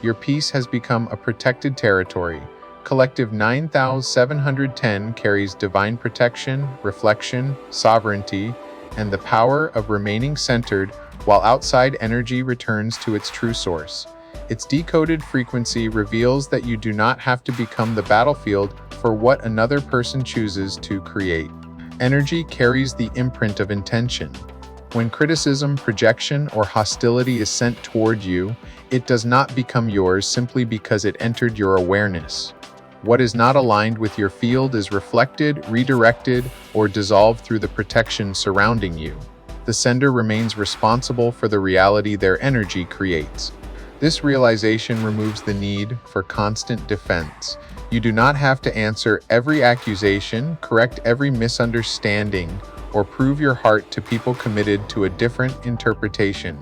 Your peace has become a protected territory. Collective 9710 carries divine protection, reflection, sovereignty, and the power of remaining centered while outside energy returns to its true source. Its decoded frequency reveals that you do not have to become the battlefield for what another person chooses to create. Energy carries the imprint of intention. When criticism, projection, or hostility is sent toward you, it does not become yours simply because it entered your awareness. What is not aligned with your field is reflected, redirected, or dissolved through the protection surrounding you. The sender remains responsible for the reality their energy creates. This realization removes the need for constant defense. You do not have to answer every accusation, correct every misunderstanding, or prove your heart to people committed to a different interpretation.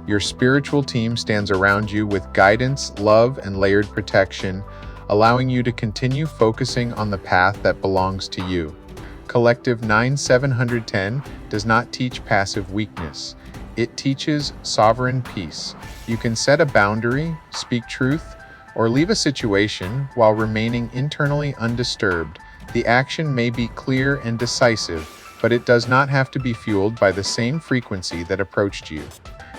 Your spiritual team stands around you with guidance, love, and layered protection, allowing you to continue focusing on the path that belongs to you. Collective 9710 does not teach passive weakness. It teaches sovereign peace. You can set a boundary, speak truth, or leave a situation while remaining internally undisturbed. The action may be clear and decisive, but it does not have to be fueled by the same frequency that approached you.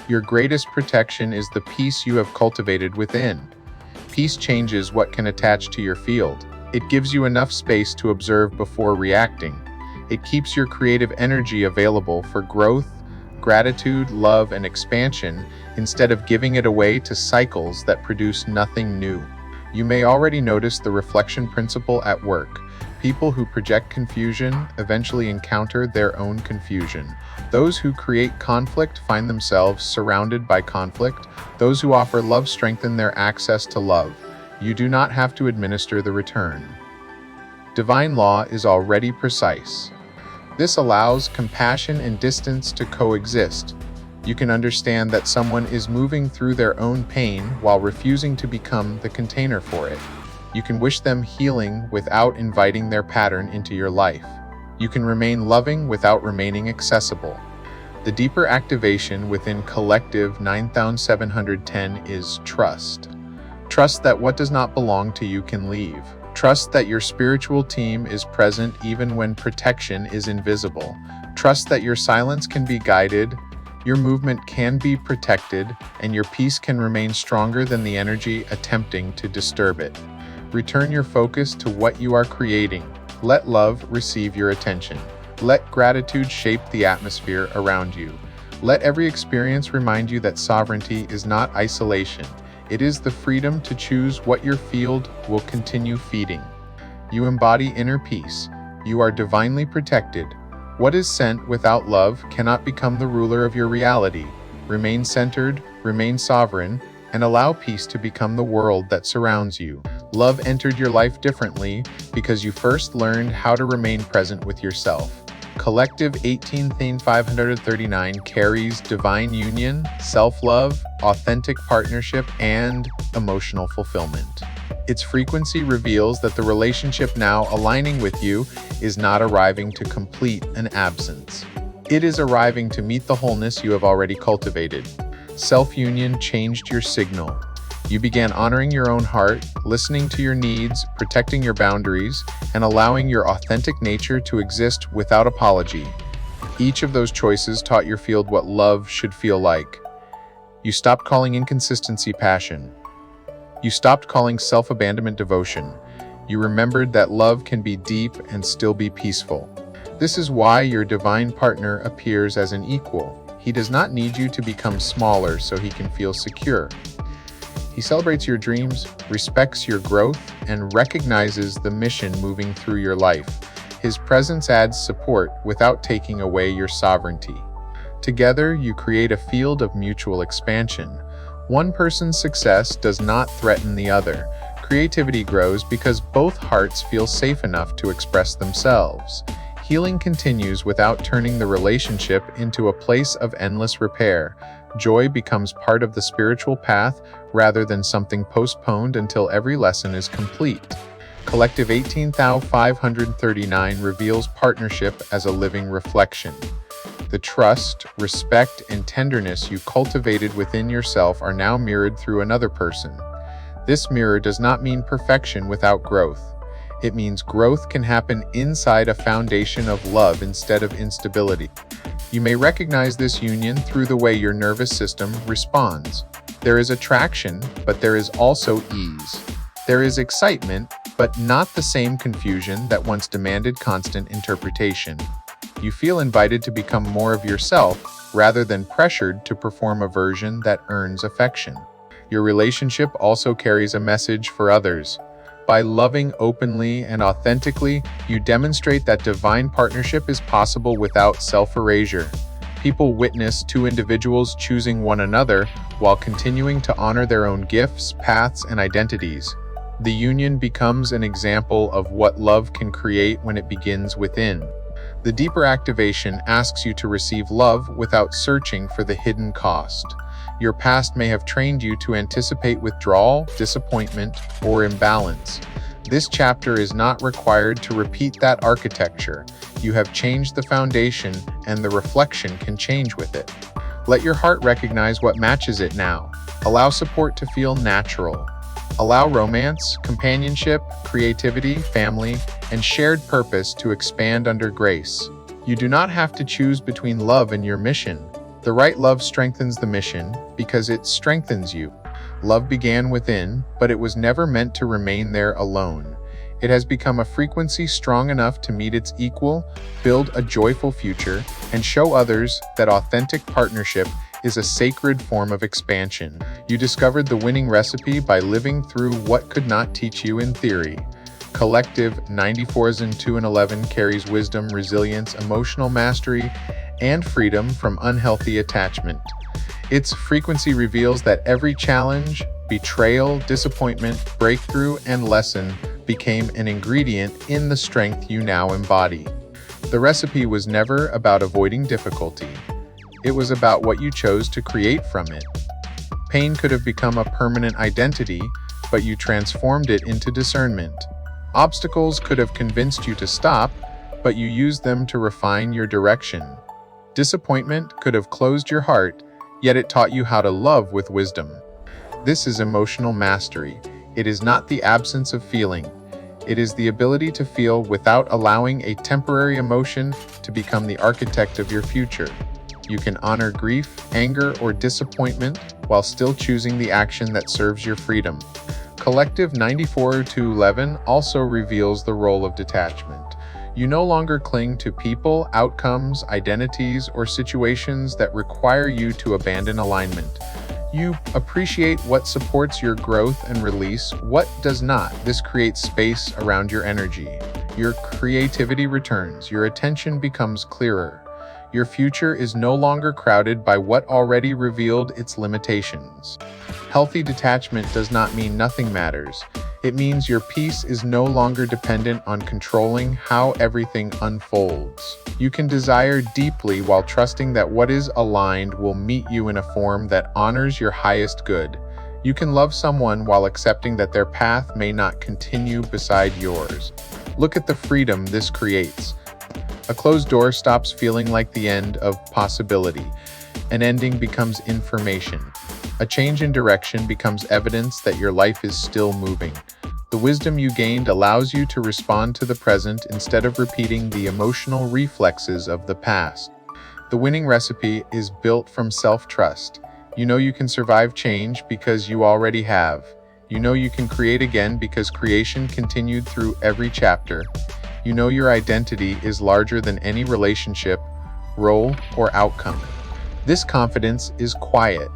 Your greatest protection is the peace you have cultivated within. Peace changes what can attach to your field. It gives you enough space to observe before reacting. It keeps your creative energy available for growth, gratitude, love, and expansion instead of giving it away to cycles that produce nothing new. You may already notice the reflection principle at work. People who project confusion eventually encounter their own confusion. Those who create conflict find themselves surrounded by conflict. Those who offer love strengthen their access to love. You do not have to administer the return. Divine law is already precise. This allows compassion and distance to coexist. You can understand that someone is moving through their own pain while refusing to become the container for it. You can wish them healing without inviting their pattern into your life. You can remain loving without remaining accessible. The deeper activation within Collective 9710 is trust. Trust that what does not belong to you can leave. Trust that your spiritual team is present even when protection is invisible. Trust that your silence can be guided, your movement can be protected, and your peace can remain stronger than the energy attempting to disturb it. Return your focus to what you are creating. Let love receive your attention. Let gratitude shape the atmosphere around you. Let every experience remind you that sovereignty is not isolation. It is the freedom to choose what your field will continue feeding. You embody inner peace. You are divinely protected. What is sent without love cannot become the ruler of your reality. Remain centered, remain sovereign, and allow peace to become the world that surrounds you. Love entered your life differently because you first learned how to remain present with yourself. Collective 18539 carries divine union, self-love, authentic partnership, and emotional fulfillment. Its frequency reveals that the relationship now aligning with you is not arriving to complete an absence. It is arriving to meet the wholeness you have already cultivated. Self-union changed your signal. You began honoring your own heart, listening to your needs, protecting your boundaries, and allowing your authentic nature to exist without apology. Each of those choices taught your field what love should feel like. You stopped calling inconsistency passion. You stopped calling self-abandonment devotion. You remembered that love can be deep and still be peaceful. This is why your divine partner appears as an equal. He does not need you to become smaller so he can feel secure. He celebrates your dreams, respects your growth, and recognizes the mission moving through your life. His presence adds support without taking away your sovereignty. Together, you create a field of mutual expansion. One person's success does not threaten the other. Creativity grows because both hearts feel safe enough to express themselves. Healing continues without turning the relationship into a place of endless repair. Joy becomes part of the spiritual path rather than something postponed until every lesson is complete. Collective 18539 reveals partnership as a living reflection. The trust, respect, and tenderness you cultivated within yourself are now mirrored through another person. This mirror does not mean perfection without growth. It means growth can happen inside a foundation of love instead of instability. You may recognize this union through the way your nervous system responds. There is attraction, but there is also ease. There is excitement, but not the same confusion that once demanded constant interpretation. You feel invited to become more of yourself rather than pressured to perform a version that earns affection. Your relationship also carries a message for others. By loving openly and authentically, you demonstrate that divine partnership is possible without self-erasure. People witness two individuals choosing one another while continuing to honor their own gifts, paths, and identities. The union becomes an example of what love can create when it begins within. The deeper activation asks you to receive love without searching for the hidden cost. Your past may have trained you to anticipate withdrawal, disappointment, or imbalance. This chapter is not required to repeat that architecture. You have changed the foundation, and the reflection can change with it. Let your heart recognize what matches it now. Allow support to feel natural. Allow romance, companionship, creativity, family, and shared purpose to expand under grace. You do not have to choose between love and your mission. The right love strengthens the mission because it strengthens you. Love began within, but it was never meant to remain there alone. It has become a frequency strong enough to meet its equal, build a joyful future, and show others that authentic partnership is a sacred form of expansion. You discovered the winning recipe by living through what could not teach you in theory. Collective 94s and 2 and 11 carries wisdom, resilience, emotional mastery, and freedom from unhealthy attachment. Its frequency reveals that every challenge, betrayal, disappointment, breakthrough, and lesson became an ingredient in the strength you now embody. The recipe was never about avoiding difficulty. It was about what you chose to create from it. Pain could have become a permanent identity, but you transformed it into discernment. Obstacles could have convinced you to stop, but you used them to refine your direction. Disappointment could have closed your heart, yet it taught you how to love with wisdom. This is emotional mastery. It is not the absence of feeling. It is the ability to feel without allowing a temporary emotion to become the architect of your future. You can honor grief, anger, or disappointment while still choosing the action that serves your freedom. Collective 94-11 also reveals the role of detachment. You no longer cling to people, outcomes, identities, or situations that require you to abandon alignment. You appreciate what supports your growth and release what does not. This creates space around your energy. Your creativity returns. Your attention becomes clearer. Your future is no longer crowded by what already revealed its limitations. Healthy detachment does not mean nothing matters. It means your peace is no longer dependent on controlling how everything unfolds. You can desire deeply while trusting that what is aligned will meet you in a form that honors your highest good. You can love someone while accepting that their path may not continue beside yours. Look at the freedom this creates. A closed door stops feeling like the end of possibility. An ending becomes information. A change in direction becomes evidence that your life is still moving. The wisdom you gained allows you to respond to the present instead of repeating the emotional reflexes of the past. The winning recipe is built from self-trust. You know you can survive change because you already have. You know you can create again because creation continued through every chapter. You know your identity is larger than any relationship, role, or outcome. This confidence is quiet.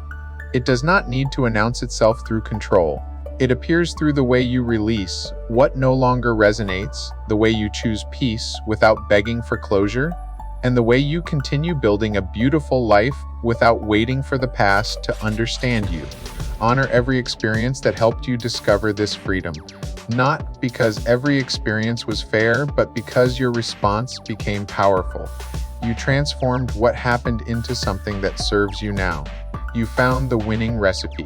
It does not need to announce itself through control. It appears through the way you release what no longer resonates, the way you choose peace without begging for closure, and the way you continue building a beautiful life without waiting for the past to understand you. Honor every experience that helped you discover this freedom. Not because every experience was fair, but because your response became powerful. You transformed what happened into something that serves you now. You found the winning recipe.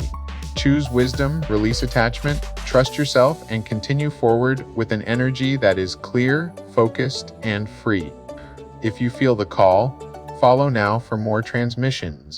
Choose wisdom, release attachment, trust yourself, and continue forward with an energy that is clear, focused, and free. If you feel the call, follow now for more transmissions.